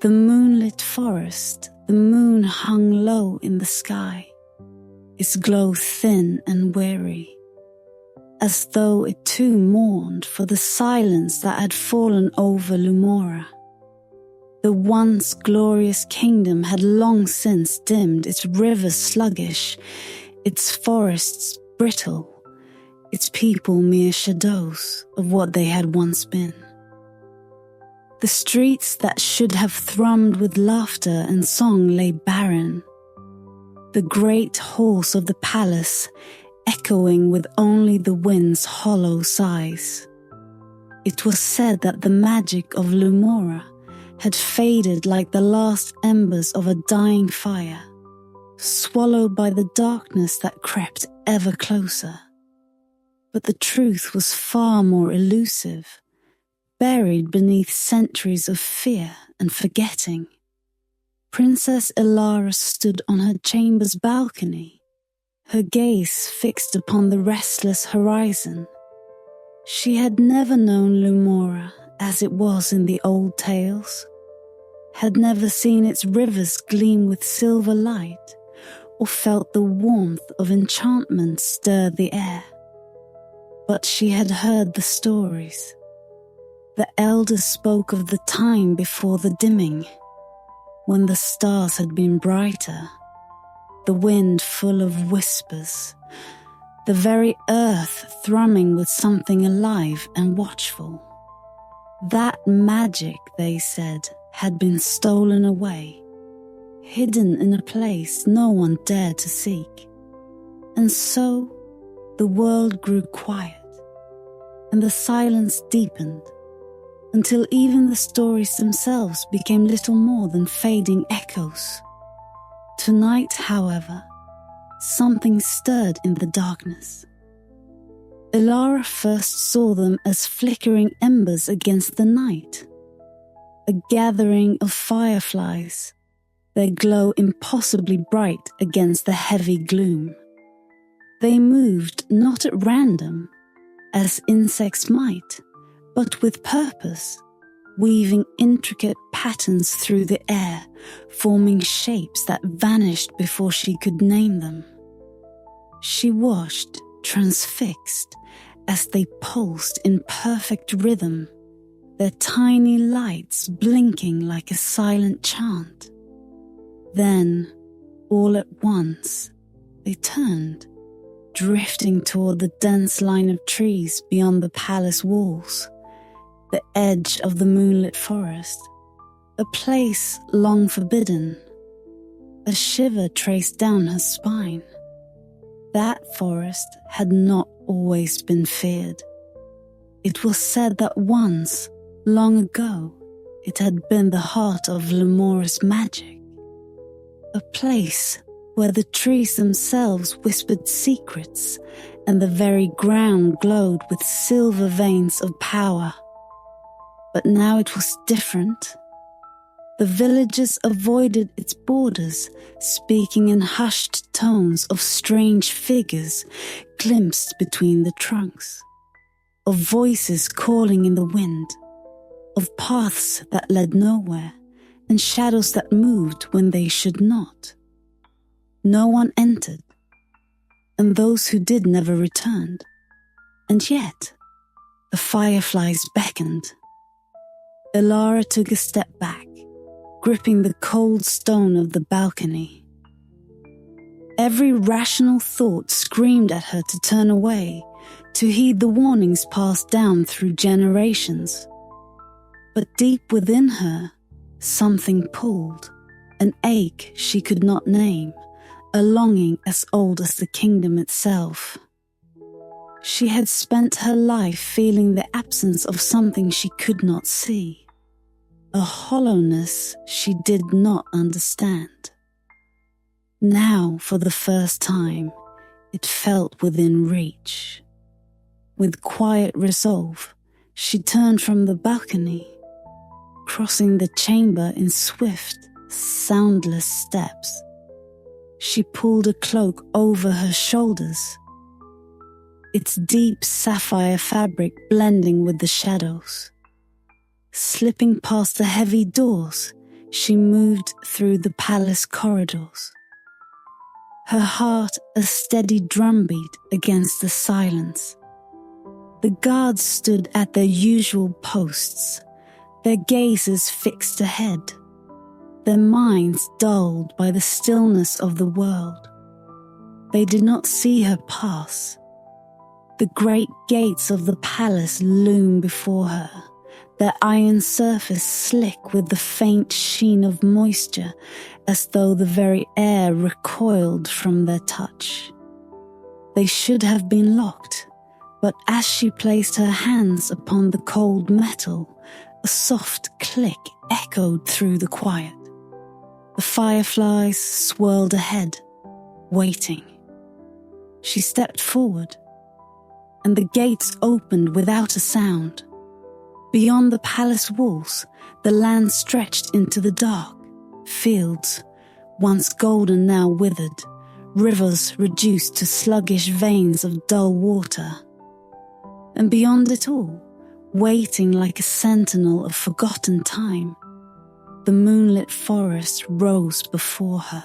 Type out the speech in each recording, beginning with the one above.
The moonlit forest, the moon hung low in the sky, its glow thin and weary, as though it too mourned for the silence that had fallen over Lumora. The once glorious kingdom had long since dimmed, its rivers sluggish, its forests brittle, its people mere shadows of what they had once been. The streets that should have thrummed with laughter and song lay barren, the great halls of the palace echoing with only the wind's hollow sighs. It was said that the magic of Lumora had faded like the last embers of a dying fire, swallowed by the darkness that crept ever closer. But the truth was far more elusive, buried beneath centuries of fear and forgetting. Princess Elara stood on her chamber's balcony, her gaze fixed upon the restless horizon. She had never known Lumora as it was in the old tales, had never seen its rivers gleam with silver light, or felt the warmth of enchantment stir the air. But she had heard the stories. The elders spoke of the time before the dimming, when the stars had been brighter, the wind full of whispers, the very earth thrumming with something alive and watchful. That magic, they said, had been stolen away, hidden in a place no one dared to seek. And so the world grew quiet, and the silence deepened, until even the stories themselves became little more than fading echoes. Tonight, however, something stirred in the darkness. Elara first saw them as flickering embers against the night, a gathering of fireflies, their glow impossibly bright against the heavy gloom. They moved not at random, as insects might, but with purpose, weaving intricate patterns through the air, forming shapes that vanished before she could name them. She watched, transfixed, as they pulsed in perfect rhythm, their tiny lights blinking like a silent chant. Then, all at once, they turned, drifting toward the dense line of trees beyond the palace walls, the edge of the moonlit forest, a place long forbidden. A shiver traced down her spine. That forest had not always been feared. It was said that once, long ago, it had been the heart of Lumora's magic, a place where the trees themselves whispered secrets and the very ground glowed with silver veins of power. But now it was different. The villagers avoided its borders, speaking in hushed tones of strange figures glimpsed between the trunks, of voices calling in the wind, of paths that led nowhere, and shadows that moved when they should not. No one entered, and those who did never returned. And yet, the fireflies beckoned. Elara took a step back, gripping the cold stone of the balcony. Every rational thought screamed at her to turn away, to heed the warnings passed down through generations. But deep within her, something pulled, an ache she could not name, a longing as old as the kingdom itself. She had spent her life feeling the absence of something she could not see, a hollowness she did not understand. Now, for the first time, it felt within reach. With quiet resolve, she turned from the balcony, crossing the chamber in swift, soundless steps. She pulled a cloak over her shoulders, its deep sapphire fabric blending with the shadows. Slipping past the heavy doors, she moved through the palace corridors, her heart a steady drumbeat against the silence. The guards stood at their usual posts, their gazes fixed ahead, their minds dulled by the stillness of the world. They did not see her pass. The great gates of the palace loom before her, their iron surface slick with the faint sheen of moisture, as though the very air recoiled from their touch. They should have been locked, but as she placed her hands upon the cold metal, a soft click echoed through the quiet. The fireflies swirled ahead, waiting. She stepped forward, and the gates opened without a sound. Beyond the palace walls, the land stretched into the dark. Fields, once golden now withered, rivers reduced to sluggish veins of dull water. And beyond it all, waiting like a sentinel of forgotten time, the moonlit forest rose before her,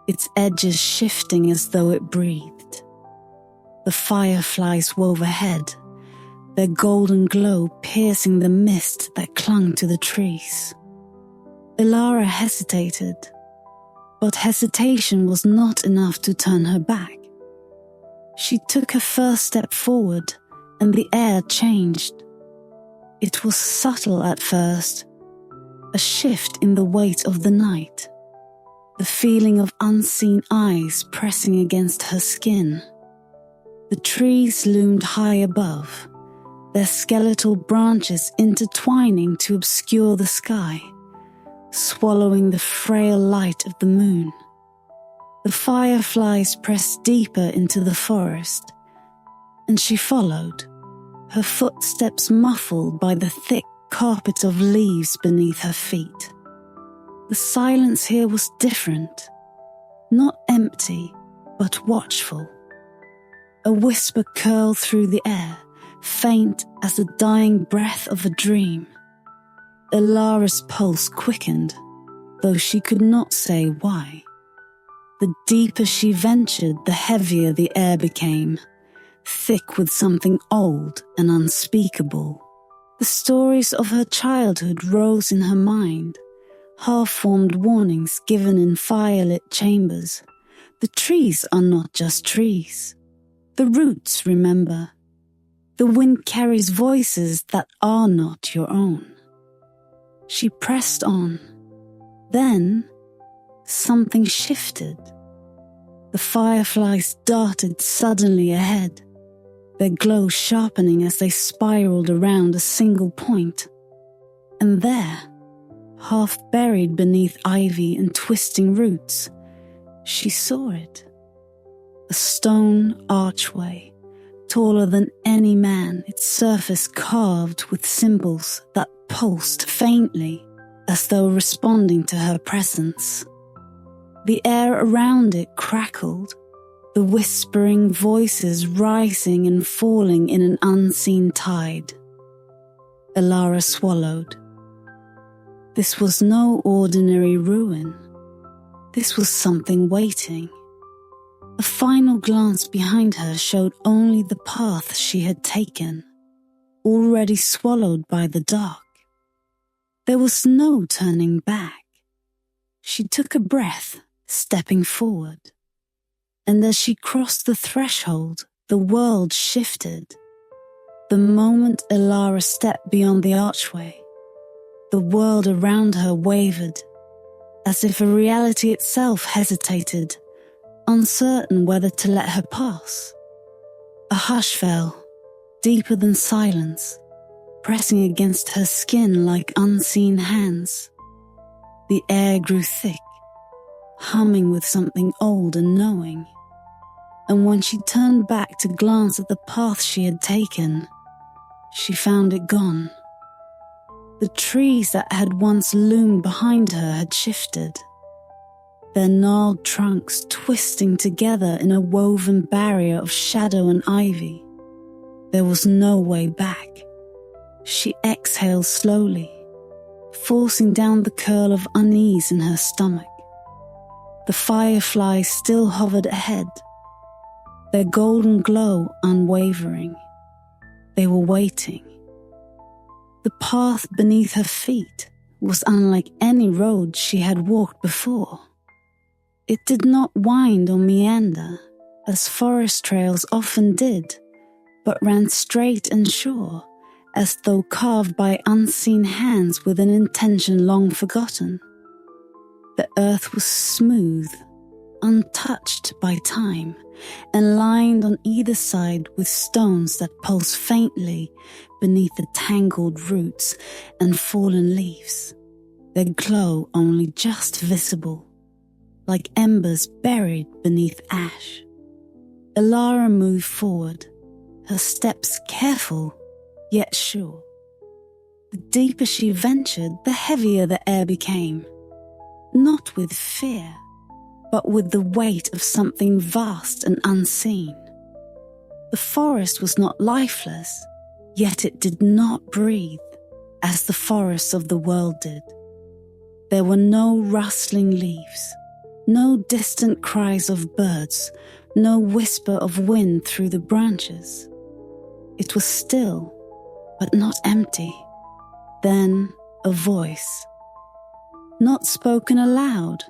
its edges shifting as though it breathed. The fireflies wove ahead, their golden glow piercing the mist that clung to the trees. Elara hesitated, but hesitation was not enough to turn her back. She took her first step forward, and the air changed. It was subtle at first, a shift in the weight of the night, the feeling of unseen eyes pressing against her skin. The trees loomed high above, their skeletal branches intertwining to obscure the sky, swallowing the frail light of the moon. The fireflies pressed deeper into the forest, and she followed, her footsteps muffled by the thick carpet of leaves beneath her feet. The silence here was different, not empty, but watchful. A whisper curled through the air, faint as the dying breath of a dream. Elara's pulse quickened, though she could not say why. The deeper she ventured, the heavier the air became, thick with something old and unspeakable. The stories of her childhood rose in her mind, half-formed warnings given in firelit chambers. The trees are not just trees. The roots remember. The wind carries voices that are not your own. She pressed on. Then, something shifted. The fireflies darted suddenly ahead, their glow sharpening as they spiraled around a single point. And there, half buried beneath ivy and twisting roots, she saw it. A stone archway, taller than any man, its surface carved with symbols that pulsed faintly, as though responding to her presence. The air around it crackled, the whispering voices rising and falling in an unseen tide. Elara swallowed. This was no ordinary ruin. This was something waiting. A final glance behind her showed only the path she had taken, already swallowed by the dark. There was no turning back. She took a breath, stepping forward. And as she crossed the threshold, the world shifted. The moment Elara stepped beyond the archway, the world around her wavered, as if a reality itself hesitated, uncertain whether to let her pass. A hush fell, deeper than silence, pressing against her skin like unseen hands. The air grew thick, humming with something old and knowing. And when she turned back to glance at the path she had taken, she found it gone. The trees that had once loomed behind her had shifted, their gnarled trunks twisting together in a woven barrier of shadow and ivy. There was no way back. She exhaled slowly, forcing down the curl of unease in her stomach. The fireflies still hovered ahead, their golden glow unwavering. They were waiting. The path beneath her feet was unlike any road she had walked before. It did not wind or meander, as forest trails often did, but ran straight and sure, as though carved by unseen hands with an intention long forgotten. The earth was smooth, untouched by time, and lined on either side with stones that pulse faintly beneath the tangled roots and fallen leaves, their glow only just visible, like embers buried beneath ash. Elara moved forward, her steps careful yet sure. The deeper she ventured, the heavier the air became, not with fear, but with the weight of something vast and unseen. The forest was not lifeless, yet it did not breathe, as the forests of the world did. There were no rustling leaves, no distant cries of birds, no whisper of wind through the branches. It was still, but not empty. Then a voice, not spoken aloud,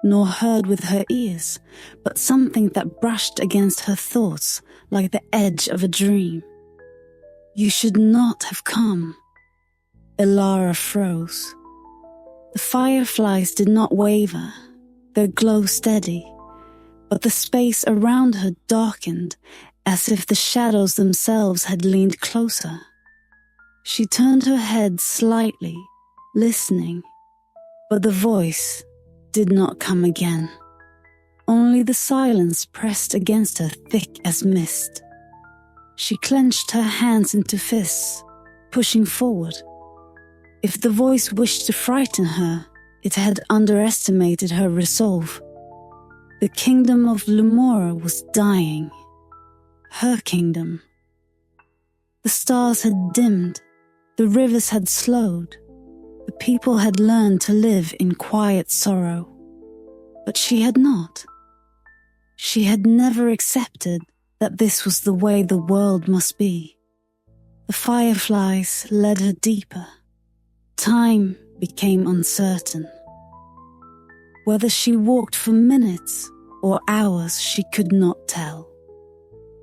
nor heard with her ears, but something that brushed against her thoughts like the edge of a dream. You should not have come. Elara froze. The fireflies did not waver, their glow steady, but the space around her darkened as if the shadows themselves had leaned closer. She turned her head slightly, listening, but the voice did not come again. Only the silence pressed against her thick as mist. She clenched her hands into fists, pushing forward. If the voice wished to frighten her, it had underestimated her resolve. The kingdom of Lemora was dying. Her kingdom. The stars had dimmed, the rivers had slowed, the people had learned to live in quiet sorrow. But she had not. She had never accepted that this was the way the world must be. The fireflies led her deeper. Time became uncertain. Whether she walked for minutes or hours, she could not tell.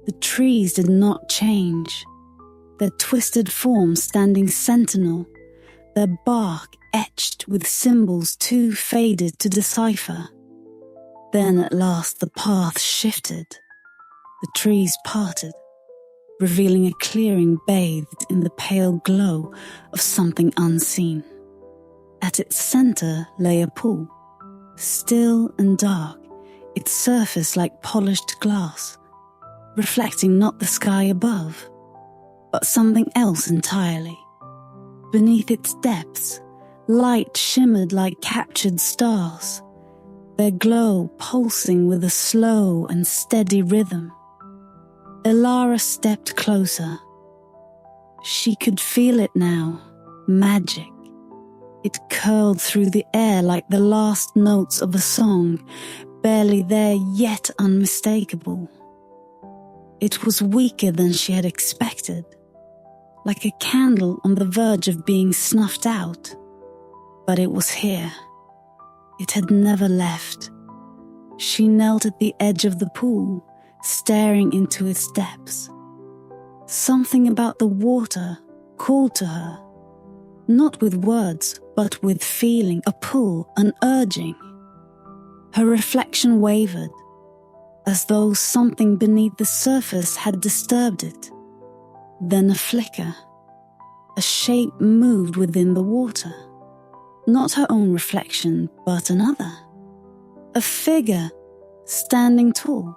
The trees did not change, their twisted forms standing sentinel, their bark etched with symbols too faded to decipher. Then at last the path shifted. The trees parted, revealing a clearing bathed in the pale glow of something unseen. At its center lay a pool, still and dark, its surface like polished glass, reflecting not the sky above, but something else entirely. Beneath its depths, light shimmered like captured stars, their glow pulsing with a slow and steady rhythm. Elara stepped closer. She could feel it now, magic. It curled through the air like the last notes of a song, barely there yet unmistakable. It was weaker than she had expected, like a candle on the verge of being snuffed out. But it was here. It had never left. She knelt at the edge of the pool, staring into its depths. Something about the water called to her, not with words, but with feeling, a pull, an urging. Her reflection wavered, as though something beneath the surface had disturbed it. Then a flicker. A shape moved within the water. Not her own reflection, but another. A figure, standing tall,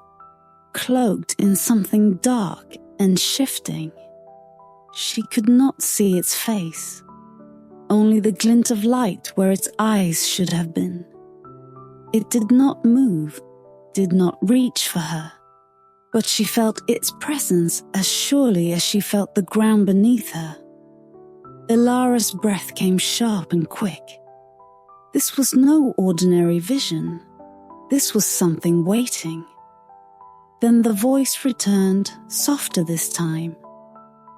cloaked in something dark and shifting. She could not see its face, only the glint of light where its eyes should have been. It did not move, did not reach for her, but she felt its presence as surely as she felt the ground beneath her. Ilara's breath came sharp and quick. This was no ordinary vision. This was something waiting. Then the voice returned, softer this time,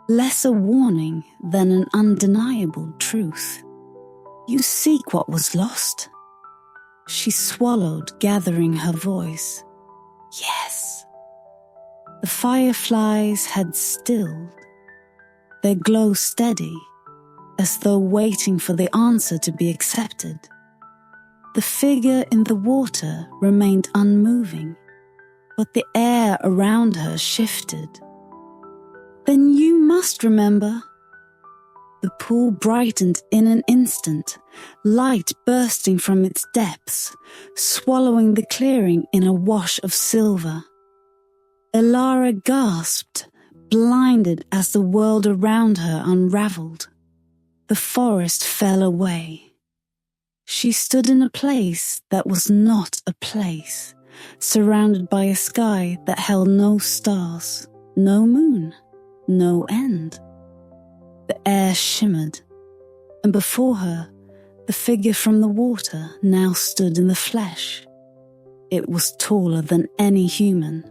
less a warning than an undeniable truth. You seek what was lost? She swallowed, gathering her voice. Yes. The fireflies had stilled, their glow steady, as though waiting for the answer to be accepted. The figure in the water remained unmoving, but the air around her shifted. Then you must remember. The pool brightened in an instant, light bursting from its depths, swallowing the clearing in a wash of silver. Ilara gasped, blinded as the world around her unraveled. The forest fell away. She stood in a place that was not a place, surrounded by a sky that held no stars, no moon, no end. The air shimmered, and before her, the figure from the water now stood in the flesh. It was taller than any human,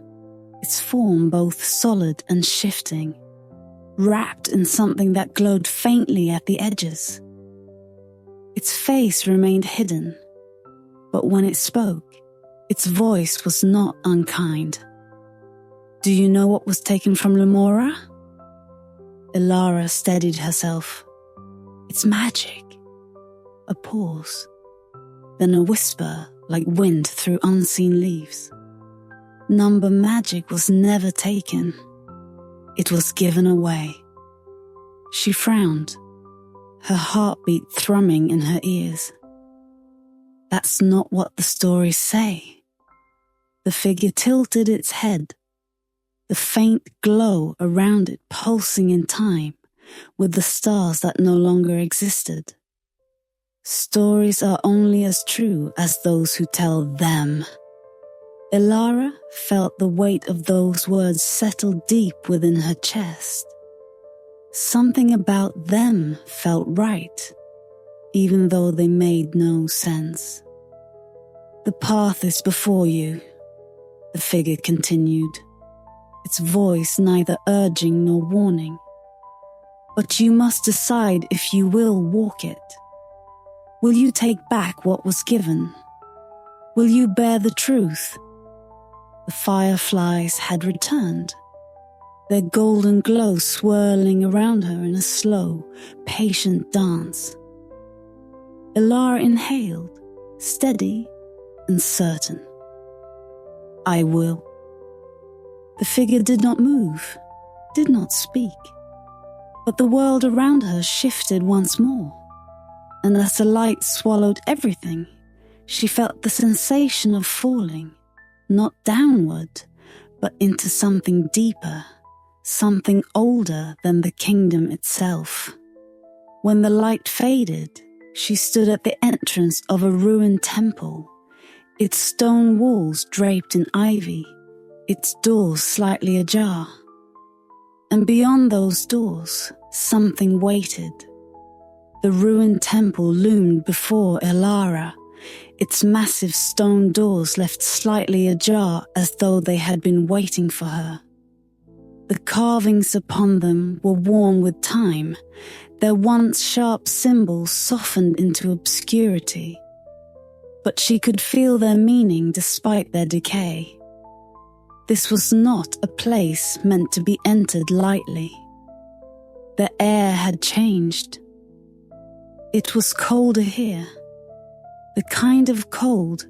its form both solid and shifting, wrapped in something that glowed faintly at the edges. Its face remained hidden, but when it spoke, its voice was not unkind. Do you know what was taken from Lemora? Ilara steadied herself. It's magic. A pause, then a whisper like wind through unseen leaves. Number magic was never taken. It was given away. She frowned, her heartbeat thrumming in her ears. That's not what the stories say. The figure tilted its head, the faint glow around it pulsing in time with the stars that no longer existed. Stories are only as true as those who tell them. Ilara felt the weight of those words settle deep within her chest. Something about them felt right, even though they made no sense. The path is before you, the figure continued, its voice neither urging nor warning. But you must decide if you will walk it. Will you take back what was given? Will you bear the truth? The fireflies had returned, their golden glow swirling around her in a slow, patient dance. Ilara inhaled, steady and certain. I will. The figure did not move, did not speak, but the world around her shifted once more, and as the light swallowed everything, she felt the sensation of falling, not downward, but into something deeper, something older than the kingdom itself. When the light faded, she stood at the entrance of a ruined temple, its stone walls draped in ivy, its doors slightly ajar. And beyond those doors, something waited. The ruined temple loomed before Ilara, its massive stone doors left slightly ajar as though they had been waiting for her. The carvings upon them were worn with time, their once sharp symbols softened into obscurity. But she could feel their meaning despite their decay. This was not a place meant to be entered lightly. The air had changed. It was colder here, the kind of cold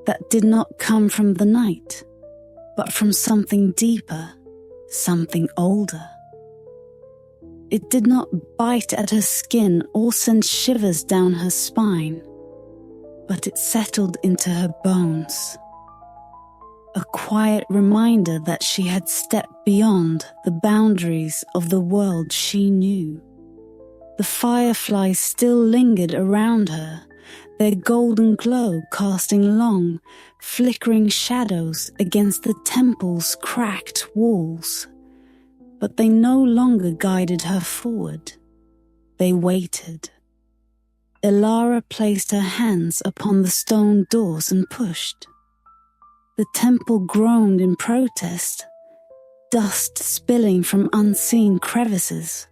that did not come from the night, but from something deeper, something older. It did not bite at her skin or send shivers down her spine, but it settled into her bones. A quiet reminder that she had stepped beyond the boundaries of the world she knew. The fireflies still lingered around her, their golden glow casting long, flickering shadows against the temple's cracked walls. But they no longer guided her forward. They waited. Elara placed her hands upon the stone doors and pushed. The temple groaned in protest, dust spilling from unseen crevices.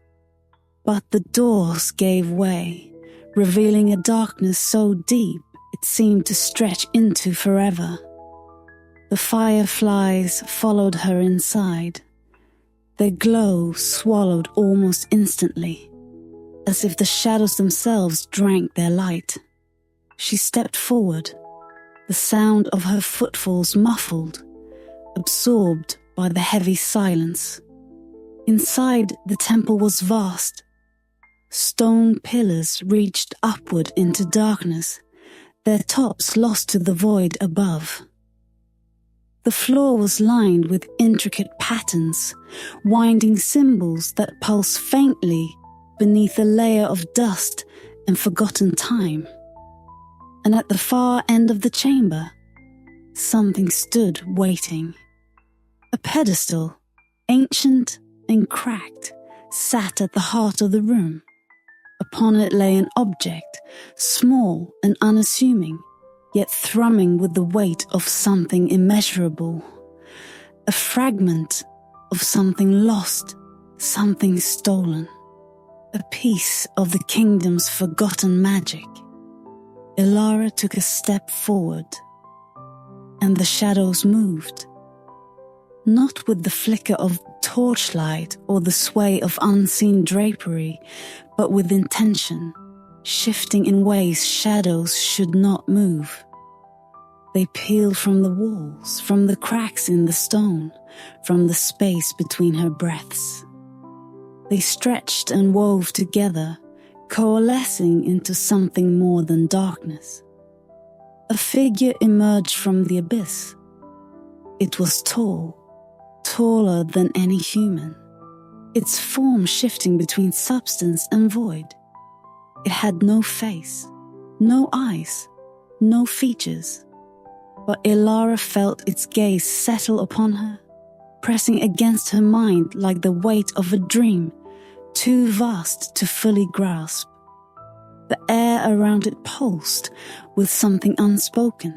But the doors gave way, revealing a darkness so deep it seemed to stretch into forever. The fireflies followed her inside. Their glow swallowed almost instantly, as if the shadows themselves drank their light. She stepped forward, the sound of her footfalls muffled, absorbed by the heavy silence. Inside, the temple was vast. Stone pillars reached upward into darkness, their tops lost to the void above. The floor was lined with intricate patterns, winding symbols that pulse faintly beneath a layer of dust and forgotten time. And at the far end of the chamber, something stood waiting. A pedestal, ancient and cracked, sat at the heart of the room. Upon it lay an object, small and unassuming, yet thrumming with the weight of something immeasurable. A fragment of something lost, something stolen. A piece of the kingdom's forgotten magic. Elara took a step forward, and the shadows moved. Not with the flicker of torchlight or the sway of unseen drapery, but with intention, shifting in ways shadows should not move. They peeled from the walls, from the cracks in the stone, from the space between her breaths. They stretched and wove together, coalescing into something more than darkness. A figure emerged from the abyss. It was tall, taller than any human, its form shifting between substance and void. It had no face, no eyes, no features, but Elara felt its gaze settle upon her, pressing against her mind like the weight of a dream, too vast to fully grasp. The air around it pulsed with something unspoken,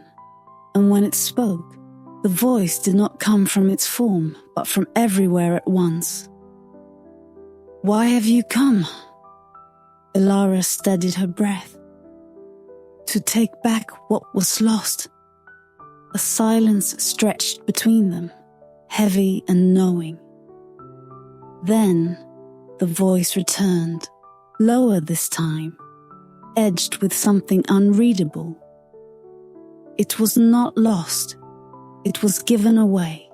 and when it spoke, the voice did not come from its form, but from everywhere at once. "Why have you come?" Elara steadied her breath. "To take back what was lost." A silence stretched between them, heavy and knowing. Then the voice returned, lower this time, edged with something unreadable. It was not lost, it was given away.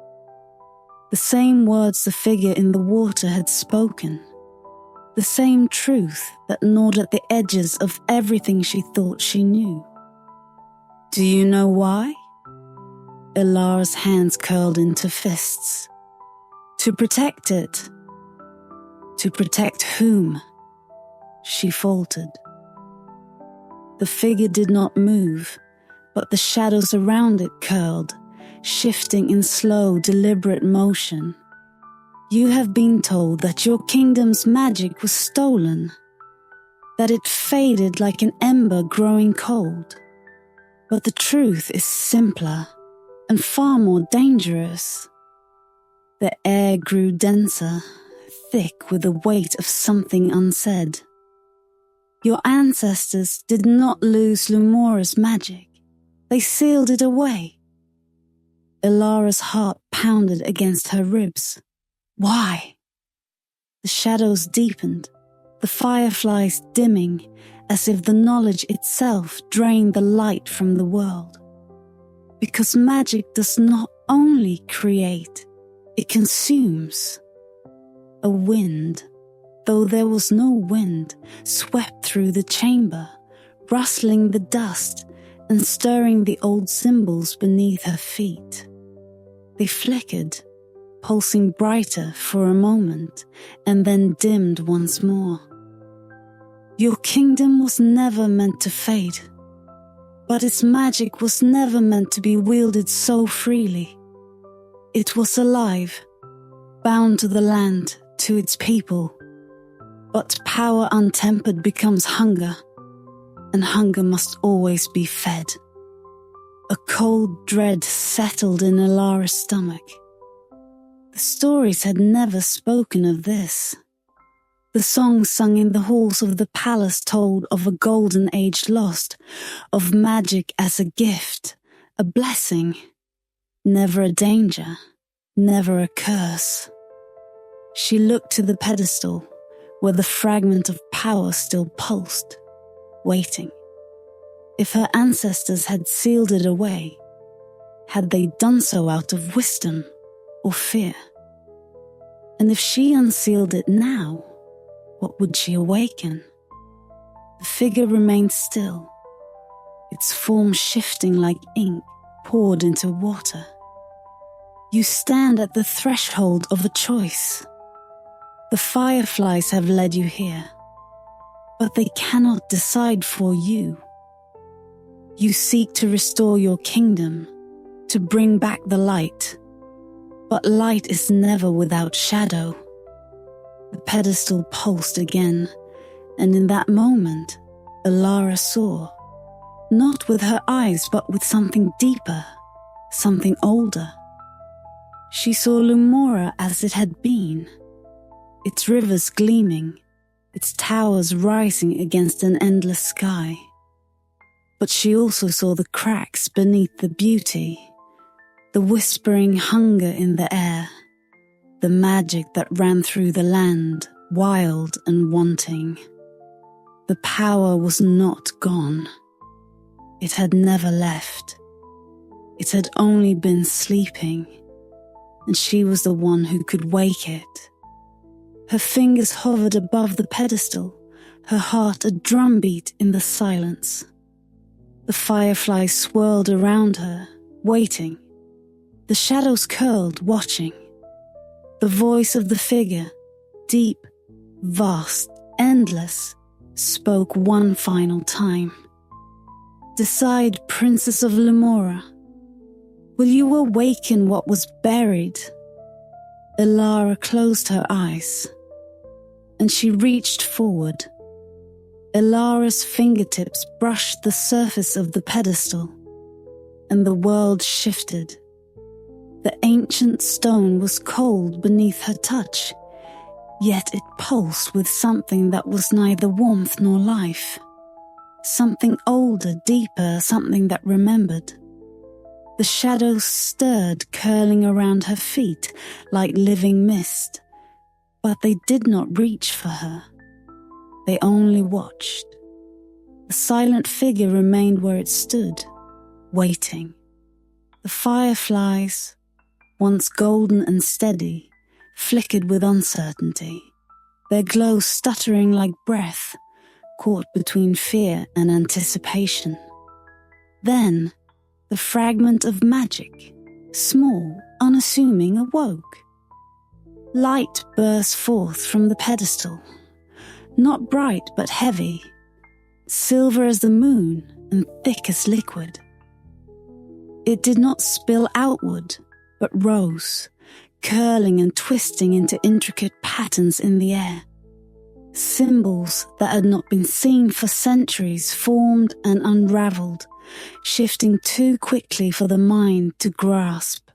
The same words the figure in the water had spoken, the same truth that gnawed at the edges of everything she thought she knew. "Do you know why?" Elara's hands curled into fists. "To protect it." "To protect whom?" she faltered. The figure did not move, but the shadows around it curled, shifting in slow, deliberate motion. "You have been told that your kingdom's magic was stolen, that it faded like an ember growing cold. But the truth is simpler and far more dangerous." The air grew denser, thick with the weight of something unsaid. "Your ancestors did not lose Lumora's magic. They sealed it away." Elara's heart pounded against her ribs. "Why?" The shadows deepened, the fireflies dimming, as if the knowledge itself drained the light from the world. Because magic does not only create, it consumes. A wind, though there was no wind, swept through the chamber, rustling the dust and stirring the old symbols beneath her feet. They flickered, pulsing brighter for a moment, and then dimmed once more. "Your kingdom was never meant to fade, but its magic was never meant to be wielded so freely. It was alive, bound to the land, to its people. But power untempered becomes hunger, and hunger must always be fed. A cold dread settled in Elara's stomach. The stories had never spoken of this. The songs sung in the halls of the palace told of a golden age lost, of magic as a gift, a blessing, never a danger, never a curse. She looked to the pedestal, where the fragment of power still pulsed, waiting. If her ancestors had sealed it away, had they done so out of wisdom or fear? And if she unsealed it now, what would she awaken? The figure remained still, its form shifting like ink poured into water. You stand at the threshold of a choice. The fireflies have led you here, but they cannot decide for you. You seek to restore your kingdom, to bring back the light, but light is never without shadow. The pedestal pulsed again, and in that moment, Elara saw, not with her eyes but with something deeper, something older. She saw Lumora as it had been, its rivers gleaming, its towers rising against an endless sky. But she also saw the cracks beneath the beauty, the whispering hunger in the air, the magic that ran through the land, wild and wanting. The power was not gone. It had never left. It had only been sleeping, and she was the one who could wake it. Her fingers hovered above the pedestal, her heart a drumbeat in the silence. The fireflies swirled around her, waiting. The shadows curled, watching. The voice of the figure, deep, vast, endless, spoke one final time. Decide, Princess of Lumora. Will you awaken what was buried? Elara closed her eyes, and she reached forward. Elara's fingertips brushed the surface of the pedestal, and the world shifted. The ancient stone was cold beneath her touch, yet it pulsed with something that was neither warmth nor life. Something older, deeper, something that remembered. The shadows stirred, curling around her feet like living mist, but they did not reach for her. They only watched. The silent figure remained where it stood, waiting. The fireflies, once golden and steady, flickered with uncertainty, their glow stuttering like breath, caught between fear and anticipation. Then, the fragment of magic, small, unassuming, awoke. Light burst forth from the pedestal, not bright but heavy, silver as the moon and thick as liquid. It did not spill outward, but rose, curling and twisting into intricate patterns in the air. Symbols that had not been seen for centuries formed and unraveled, shifting too quickly for the mind to grasp.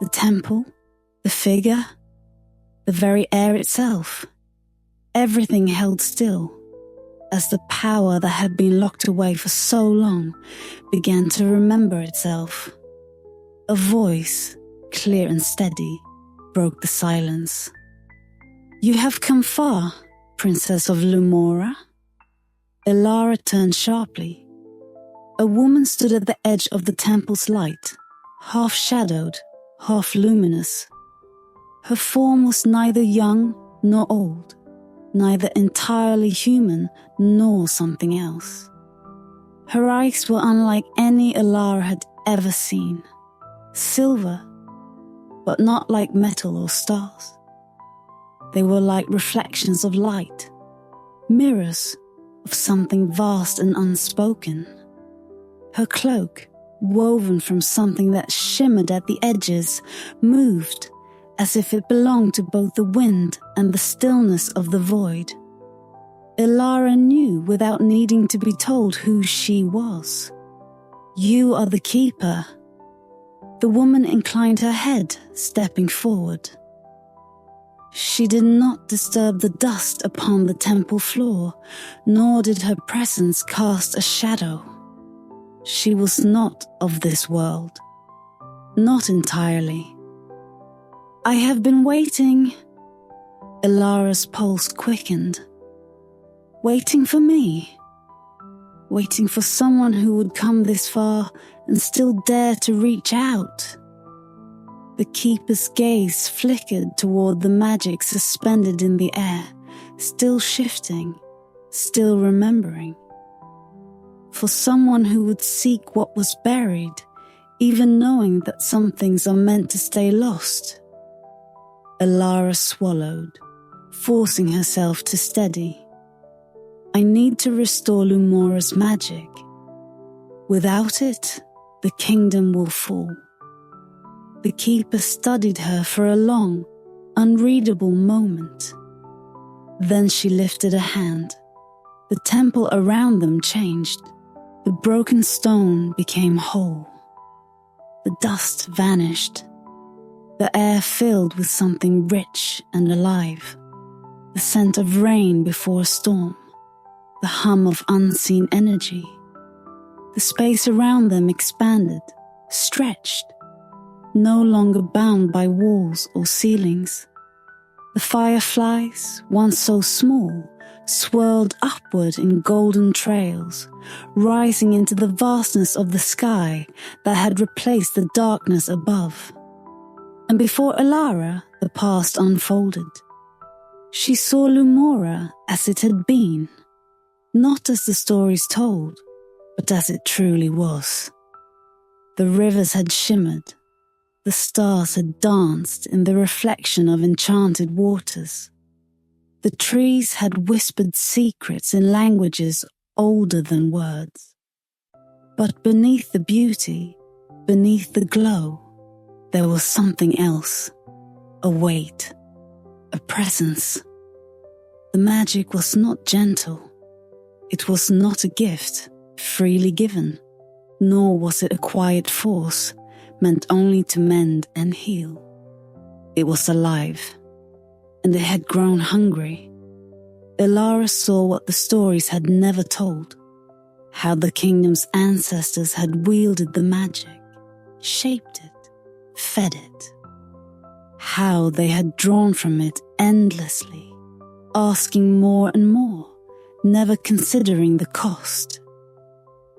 The temple, the figure, the very air itself, everything held still, as the power that had been locked away for so long began to remember itself. A voice, clear and steady, broke the silence. "You have come far, Princess of Lumora." Elara turned sharply. A woman stood at the edge of the temple's light, half shadowed, half luminous. Her form was neither young nor old, neither entirely human nor something else. Her eyes were unlike any Elara had ever seen. Silver, but not like metal or stars. They were like reflections of light, mirrors of something vast and unspoken. Her cloak, woven from something that shimmered at the edges, moved as if it belonged to both the wind and the stillness of the void. Elara knew without needing to be told who she was. "You are the keeper." The woman inclined her head, stepping forward. She did not disturb the dust upon the temple floor, nor did her presence cast a shadow. She was not of this world. Not entirely. "I have been waiting." Elara's pulse quickened. Waiting for me? Waiting for someone who would come this far and still dare to reach out? The keeper's gaze flickered toward the magic suspended in the air, still shifting, still remembering. For someone who would seek what was buried, even knowing that some things are meant to stay lost. Elara swallowed, forcing herself to steady. "I need to restore Lumora's magic. Without it, the kingdom will fall." The keeper studied her for a long, unreadable moment. Then she lifted a hand. The temple around them changed. The broken stone became whole. The dust vanished. The air filled with something rich and alive. The scent of rain before a storm. The hum of unseen energy. The space around them expanded, stretched, no longer bound by walls or ceilings. The fireflies, once so small, swirled upward in golden trails, rising into the vastness of the sky that had replaced the darkness above. And before Elara, the past unfolded. She saw Lumora as it had been, not as the stories told, but as it truly was. The rivers had shimmered. The stars had danced in the reflection of enchanted waters. The trees had whispered secrets in languages older than words. But beneath the beauty, beneath the glow, there was something else. A weight, a presence. The magic was not gentle. It was not a gift, freely given, nor was it a quiet force, meant only to mend and heal. It was alive, and it had grown hungry. Elara saw what the stories had never told, how the kingdom's ancestors had wielded the magic, shaped it, fed it, how they had drawn from it endlessly, asking more and more, never considering the cost.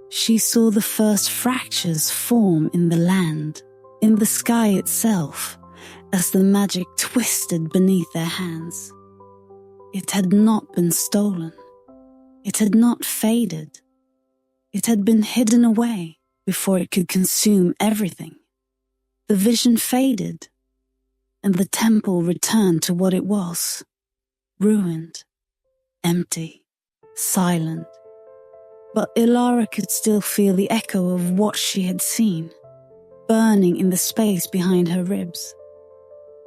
She saw the first fractures form in the land, in the sky itself, as the magic twisted beneath their hands. It had not been stolen. It had not faded. It had been hidden away before it could consume everything. The vision faded, and the temple returned to what it was, ruined, empty, silent. But Elara could still feel the echo of what she had seen, burning in the space behind her ribs.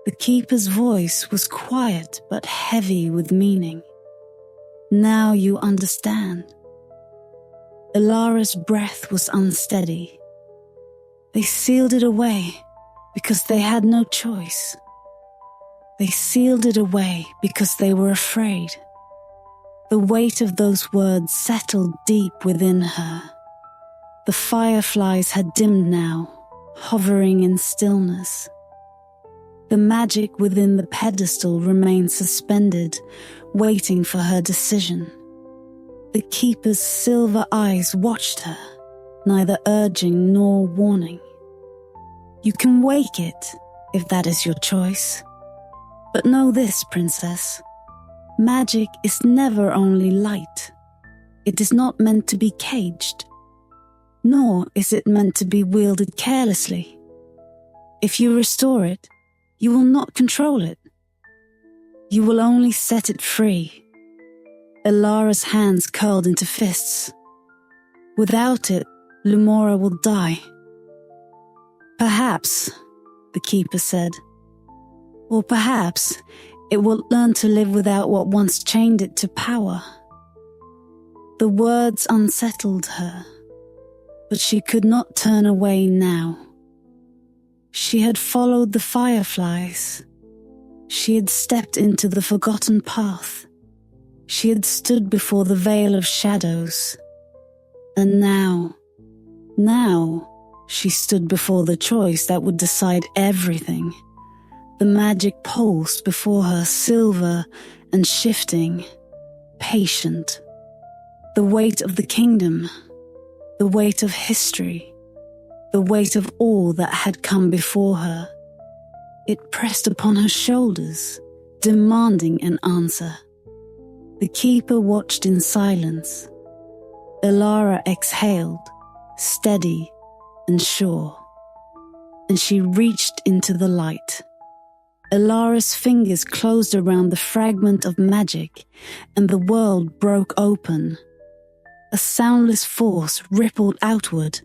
The keeper's voice was quiet but heavy with meaning. "Now you understand." Elara's breath was unsteady. They sealed it away because they had no choice. They sealed it away because they were afraid. The weight of those words settled deep within her. The fireflies had dimmed now, hovering in stillness. The magic within the pedestal remained suspended, waiting for her decision. The keeper's silver eyes watched her, neither urging nor warning. "You can wake it, if that is your choice. But know this, princess. Magic is never only light. It is not meant to be caged, nor is it meant to be wielded carelessly. If you restore it, you will not control it. You will only set it free." Elara's hands curled into fists. "Without it, Lumora will die." "Perhaps," the keeper said. Or perhaps it will learn to live without what once chained it to power. The words unsettled her, but she could not turn away now. She had followed the fireflies. She had stepped into the forgotten path. She had stood before the veil of shadows. And now, she stood before the choice that would decide everything. The magic pulsed before her, silver and shifting, patient. The weight of the kingdom, the weight of history, the weight of all that had come before her. It pressed upon her shoulders, demanding an answer. The keeper watched in silence. Elara exhaled, steady and sure, and she reached into the light. Elara's fingers closed around the fragment of magic, and the world broke open. A soundless force rippled outward,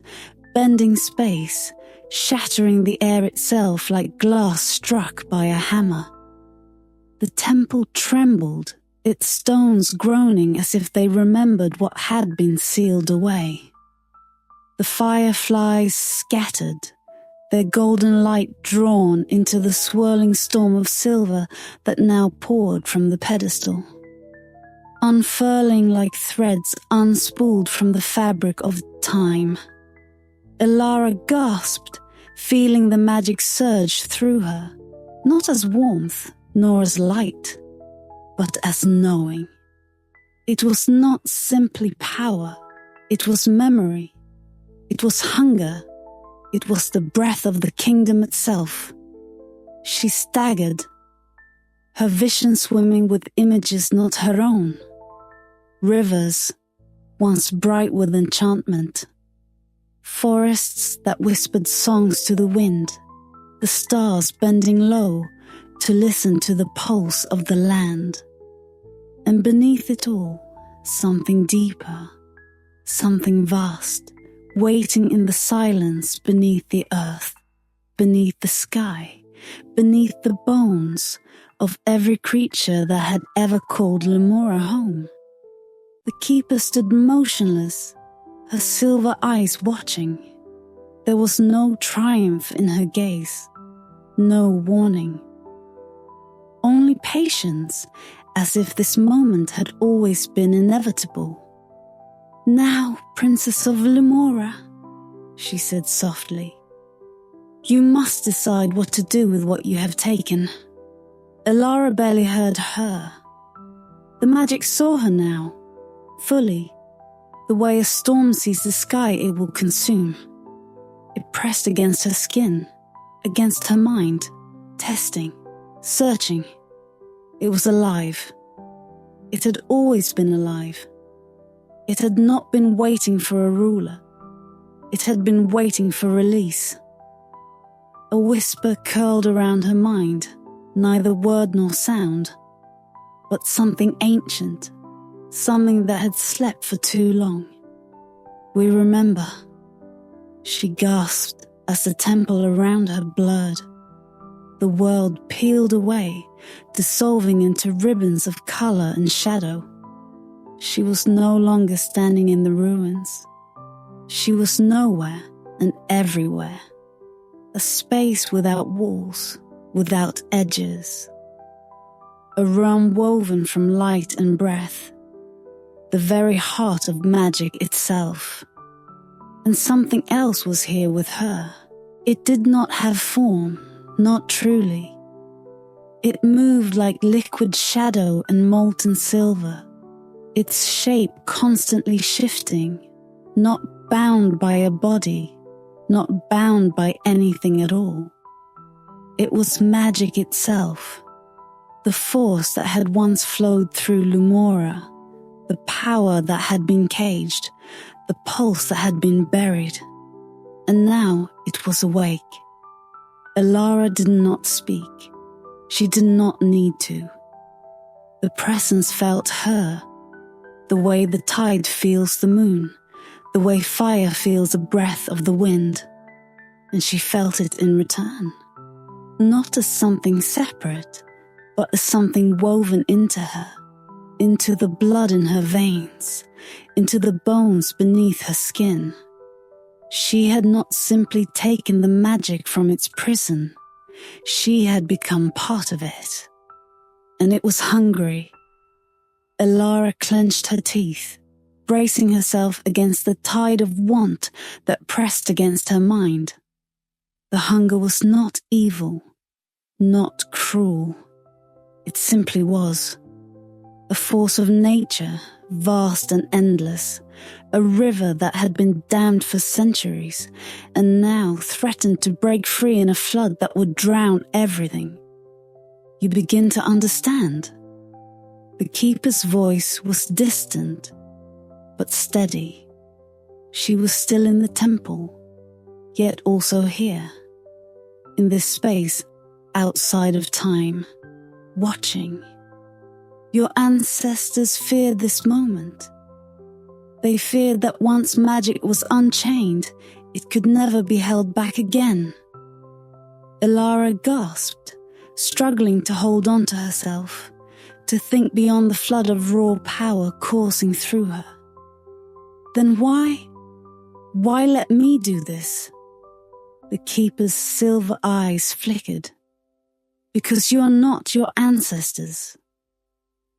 bending space, shattering the air itself like glass struck by a hammer. The temple trembled, its stones groaning as if they remembered what had been sealed away. The fireflies scattered, their golden light drawn into the swirling storm of silver that now poured from the pedestal. Unfurling like threads unspooled from the fabric of time. Elara gasped, feeling the magic surge through her, not as warmth nor as light, but as knowing. It was not simply power, it was memory, it was hunger, it was the breath of the kingdom itself. She staggered, her vision swimming with images not her own. Rivers, once bright with enchantment. Forests that whispered songs to the wind, the stars bending low to listen to the pulse of the land. And beneath it all, something deeper, something vast, waiting in the silence beneath the earth, beneath the sky, beneath the bones of every creature that had ever called Lemora home. The keeper stood motionless, her silver eyes watching. There was no triumph in her gaze, no warning. Only patience, as if this moment had always been inevitable. "Now, Princess of Lemora," she said softly, "you must decide what to do with what you have taken." Elara barely heard her. The magic saw her now, fully, the way a storm sees the sky it will consume. It pressed against her skin, against her mind, testing, searching. It was alive. It had always been alive. It had not been waiting for a ruler. It had been waiting for release. A whisper curled around her mind, neither word nor sound, but something ancient, something that had slept for too long. "We remember," she gasped as the temple around her blurred. The world peeled away, dissolving into ribbons of color and shadow. She was no longer standing in the ruins. She was nowhere and everywhere. A space without walls, without edges. A realm woven from light and breath. The very heart of magic itself. And something else was here with her. It did not have form, not truly. It moved like liquid shadow and molten silver, its shape constantly shifting, not bound by a body, not bound by anything at all. It was magic itself, the force that had once flowed through Lemora, the power that had been caged, the pulse that had been buried. And now it was awake. Elara did not speak. She did not need to. The presence felt her, the way the tide feels the moon, the way fire feels the breath of the wind, and she felt it in return. not as something separate, but as something woven into her, into the blood in her veins, into the bones beneath her skin. She had not simply taken the magic from its prison, she had become part of it. And it was hungry. Elara clenched her teeth, bracing herself against the tide of want that pressed against her mind. The hunger was not evil, not cruel. It simply was. A force of nature, vast and endless, a river that had been dammed for centuries and now threatened to break free in a flood that would drown everything. You begin to understand. The keeper's voice was distant, but steady. She was still in the temple, yet also here, in this space outside of time, watching. Your ancestors feared this moment. They feared that once magic was unchained, it could never be held back again. Elara gasped, struggling to hold on to herself, to think beyond the flood of raw power coursing through her. Then why? Why let me do this? The keeper's silver eyes flickered. Because you are not your ancestors.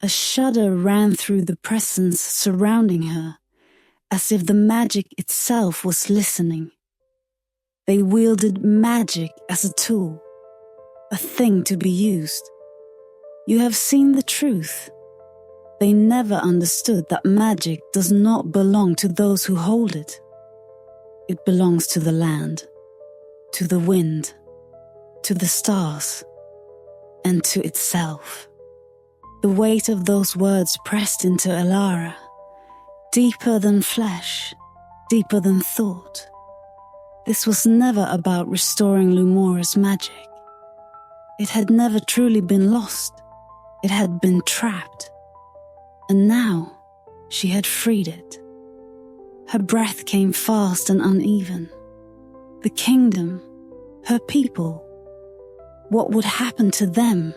A shudder ran through the presence surrounding her, as if the magic itself was listening. They wielded magic as a tool, a thing to be used. You have seen the truth. They never understood that magic does not belong to those who hold it. It belongs to the land, to the wind, to the stars, and to itself. The weight of those words pressed into Elara, deeper than flesh, deeper than thought. This was never about restoring Lumora's magic. It had never truly been lost. It had been trapped. And now she had freed it. Her breath came fast and uneven. The kingdom, her people, what would happen to them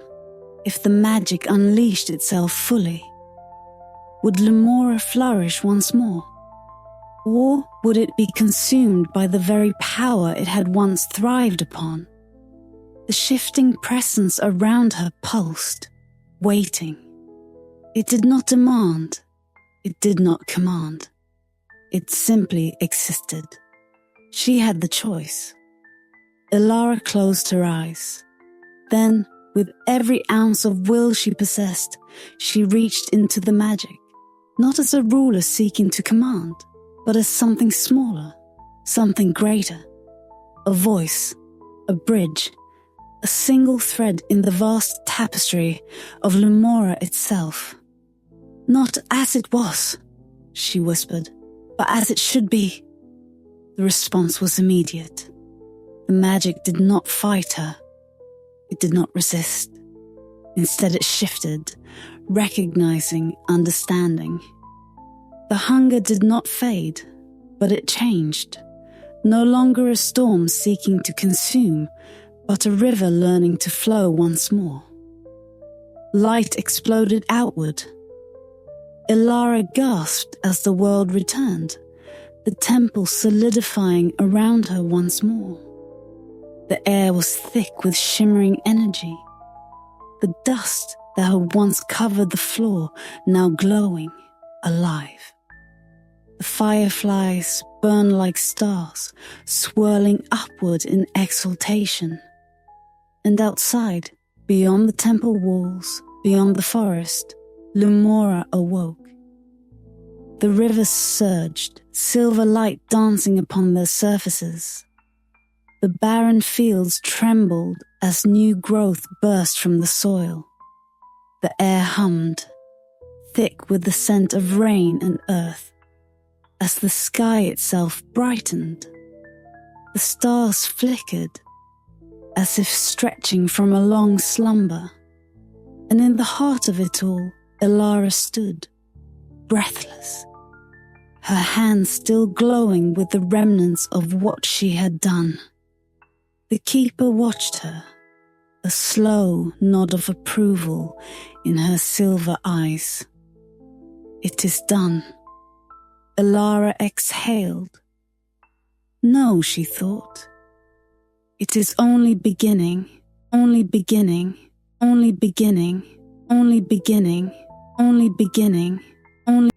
if the magic unleashed itself fully? Would Lumora flourish once more? Or would it be consumed by the very power it had once thrived upon? The shifting presence around her pulsed, waiting. It did not demand. It did not command. It simply existed. She had the choice. Elara closed her eyes. Then, with every ounce of will she possessed, she reached into the magic, not as a ruler seeking to command, but as something smaller, something greater. A voice, a bridge, a single thread in the vast tapestry of Lumora itself. Not as it was, she whispered, but as it should be. The response was immediate. The magic did not fight her. It did not resist. Instead it shifted, recognizing, understanding. The hunger did not fade, but it changed. No longer a storm seeking to consume, but a river learning to flow once more. Light exploded outward. Elara gasped as the world returned, the temple solidifying around her once more. The air was thick with shimmering energy. The dust that had once covered the floor, now glowing, alive. The fireflies burned like stars, swirling upward in exultation. And outside, beyond the temple walls, beyond the forest, Lumora awoke. The rivers surged, silver light dancing upon their surfaces. The barren fields trembled as new growth burst from the soil. The air hummed, thick with the scent of rain and earth, as the sky itself brightened. The stars flickered, as if stretching from a long slumber. And in the heart of it all, Elara stood, breathless, her hands still glowing with the remnants of what she had done. The keeper watched her, a slow nod of approval in her silver eyes. It is done. Elara exhaled. No, she thought. It is only beginning, only beginning, only beginning, only beginning, only beginning, only